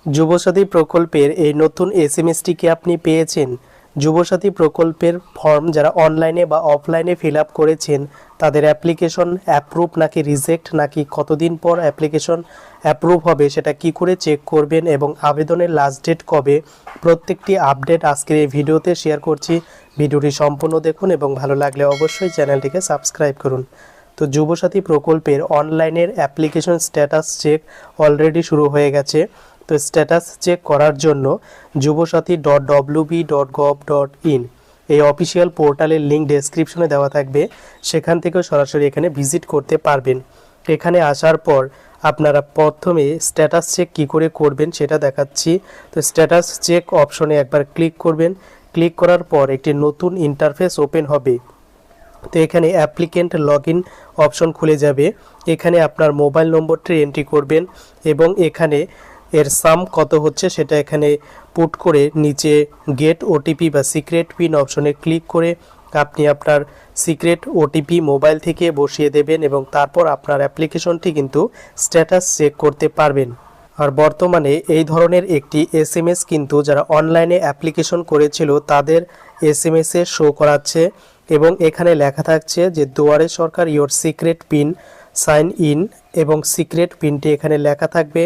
যুবসাথী প্রকল্পের এই নতুন এসএমএসটি কি আপনি পেয়েছেন? যুবসাথী প্রকল্পের ফর্ম যারা অনলাইনে বা অফলাইনে ফিল আপ করেছেন তাদের অ্যাপ্লিকেশন অ্যাপ্রুভ নাকি রিজেক্ট নাকি কতদিন পর অ্যাপ্লিকেশন অ্যাপ্রুভ হবে সেটা কি করে চেক করবেন এবং আবেদনের লাস্ট ডেট কবে, প্রত্যেকটি আপডেট আজকের এই ভিডিওতে শেয়ার করছি। ভিডিওটি সম্পূর্ণ দেখুন এবং ভালো লাগলে অবশ্যই চ্যানেলটিকে সাবস্ক্রাইব করুন। তো যুবসাথী প্রকল্পের অনলাইনের অ্যাপ্লিকেশন স্ট্যাটাস চেক অলরেডি শুরু হয়ে গেছে। তো স্ট্যাটাস চেক করার জন্য jubosathy.wb.gov.in এই অফিসিয়াল পোর্টালের লিঙ্ক ডেসক্রিপশনে দেওয়া থাকবে, সেখান থেকেও সরাসরি এখানে ভিজিট করতে পারবেন। এখানে আসার পর আপনারা প্রথমে স্ট্যাটাস চেক কী করে করবেন সেটা দেখাচ্ছি। তো স্ট্যাটাস চেক অপশনে একবার ক্লিক করবেন। ক্লিক করার পর একটি নতুন ইন্টারফেস ওপেন হবে। তো এখানে অ্যাপ্লিকেন্ট লগইন অপশন খুলে যাবে। এখানে আপনার মোবাইল নম্বরটি এন্ট্রি করবেন এবং এখানে এর সাম কত হচ্ছে সেটা এখানে পুট করে নিচে গেট ওটিপি বা সিক্রেট পিন অপশনে ক্লিক করে আপনি আপনার সিক্রেট ওটিপি মোবাইল থেকে বসিয়ে দেবেন এবং তারপর আপনার অ্যাপ্লিকেশনটি কিন্তু স্ট্যাটাস চেক করতে পারবেন। আর বর্তমানে এই ধরনের একটি এসএমএস কিন্তু যারা অনলাইনে অ্যাপ্লিকেশন করেছিল তাদের এসএমএসে শো করাচ্ছে এবং এখানে লেখা থাকছে যে Duare Sarkar your secret pin sign in, এবং সিক্রেট পিনটি এখানে লেখা থাকবে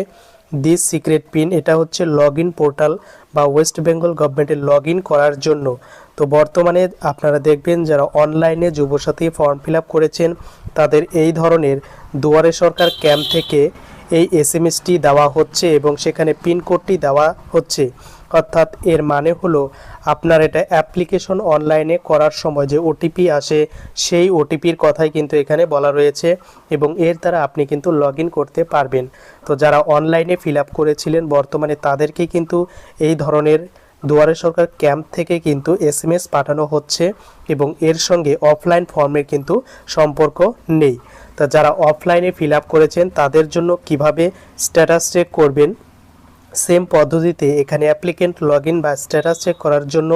দিস সিক্রেট পিন। এটা হচ্ছে লগ ইন পোর্টাল বা ওয়েস্ট বেঙ্গল গভর্নমেন্টের লগ ইন করার জন্য। তো বর্তমানে আপনারা দেখবেন যারা অনলাইনে যুবসাথী ফর্ম ফিল আপ করেছেন তাদের এই ধরনের দুয়ারে সরকার ক্যাম্প থেকে এই এসএমএসটি দেওয়া হচ্ছে এবং সেখানে পিনকোডটি দেওয়া হচ্ছে। অর্থাৎ এর মানে হলো আপনার এটা অ্যাপ্লিকেশন অনলাইনে করার সময় যে ওটিপি আসে সেই ওটিপির কথাই কিন্তু এখানে বলা রয়েছে এবং এর দ্বারা আপনি কিন্তু লগ ইন করতে পারবেন। তো যারা অনলাইনে ফিল আপ করেছিলেন বর্তমানে তাদেরকে কিন্তু এই ধরনের দুয়ারে সরকার ক্যাম্প থেকে কিন্তু এসএমএস পাঠানো হচ্ছে এবং এর সঙ্গে অফলাইন ফর্মের কিন্তু সম্পর্ক নেই। তা যারা অফলাইনে ফিল আপ করেছেন তাদের জন্য কিভাবে স্ট্যাটাস চেক করবেন, সেম পদ্ধতিতে এখানে অ্যাপ্লিকেন্ট লগ ইন বা স্ট্যাটাস চেক করার জন্য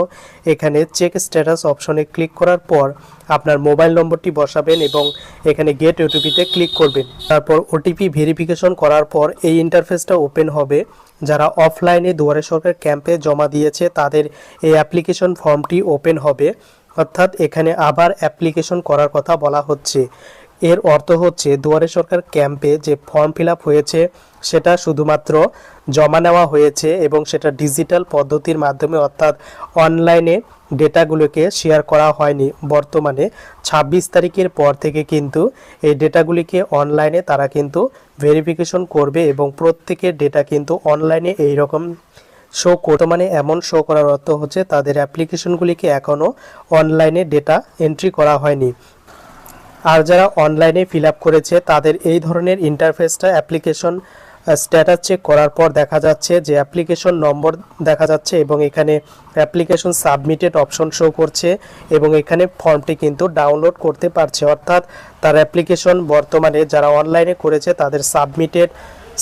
এখানে চেক স্ট্যাটাস অপশনে ক্লিক করার পর আপনার মোবাইল নম্বরটি বসাবেন এবং এখানে গেট ওটিপিতে ক্লিক করবেন। তারপর ওটিপি ভেরিফিকেশন করার পর এই ইন্টারফেসটা ওপেন হবে। যারা অফলাইনে দুয়ারে সরকার ক্যাম্পে জমা দিয়েছে তাদের এই অ্যাপ্লিকেশন ফর্মটি ওপেন হবে। অর্থাৎ এখানে আবার অ্যাপ্লিকেশন করার কথা বলা হচ্ছে। এর অর্থ হচ্ছে দুয়ারে সরকার ক্যাম্পে যে ফর্ম ফিল আপ হয়েছে সেটা শুধুমাত্র জমা নেওয়া হয়েছে এবং সেটা ডিজিটাল পদ্ধতির মাধ্যমে, অর্থাৎ অনলাইনে ডেটাগুলোকে শেয়ার করা হয়নি। বর্তমানে 26 তারিখের পর থেকে কিন্তু এই ডেটাগুলিকে অনলাইনে তারা কিন্তু ভেরিফিকেশন করবে এবং প্রত্যেকের ডেটা কিন্তু অনলাইনে এই রকম শো করতে, মানে এমন শো করার অর্থ হচ্ছে তাদের অ্যাপ্লিকেশনগুলিকে এখনও অনলাইনে ডেটা এন্ট্রি করা হয়নি। আর যারা অনলাইনে ফিল আপ করেছে তাদের এই ধরনের ইন্টারফেসটা অ্যাপ্লিকেশন স্ট্যাটাস চেক করার পর দেখা যাচ্ছে যে অ্যাপ্লিকেশন নম্বর দেখা যাচ্ছে এবং এখানে অ্যাপ্লিকেশন সাবমিটেড অপশন শো করছে এবং এখানে ফর্মটি কিন্তু ডাউনলোড করতে পারছে। অর্থাৎ তার অ্যাপ্লিকেশন বর্তমানে যারা অনলাইনে করেছে তাদের সাবমিটেড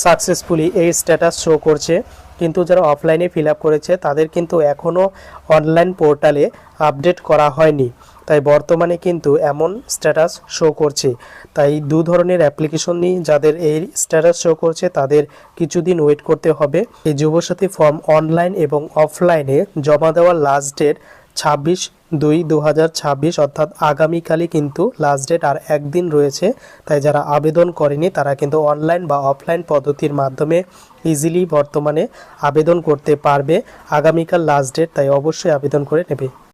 সাকসেসফুলি এই স্ট্যাটাস শো করছে, কিন্তু যারা অফলাইনে ফিল আপ করেছে তাদের কিন্তু এখনও অনলাইন পোর্টালে আপডেট করা হয়নি। তাই বর্তমানে কিন্তু এমন স্ট্যাটাস শো করছে। তাই দু ধরনের অ্যাপ্লিকেশন নিয়ে যাদের এই স্ট্যাটাস শো করছে তাদের কিছুদিন ওয়েট করতে হবে। এই যুবসাথী ফর্ম অনলাইন এবং অফলাইনে জমা দেওয়ার লাস্ট ডেট 26/2/2026, অর্থাৎ আগামীকালই কিন্তু লাস্ট ডেট, আর একদিন রয়েছে। তাই যারা আবেদন করেনি তারা কিন্তু অনলাইন বা অফলাইন পদ্ধতির মাধ্যমে ইজিলি বর্তমানে আবেদন করতে পারবে। আগামীকাল লাস্ট ডেট, তাই অবশ্যই আবেদন করে নেবে।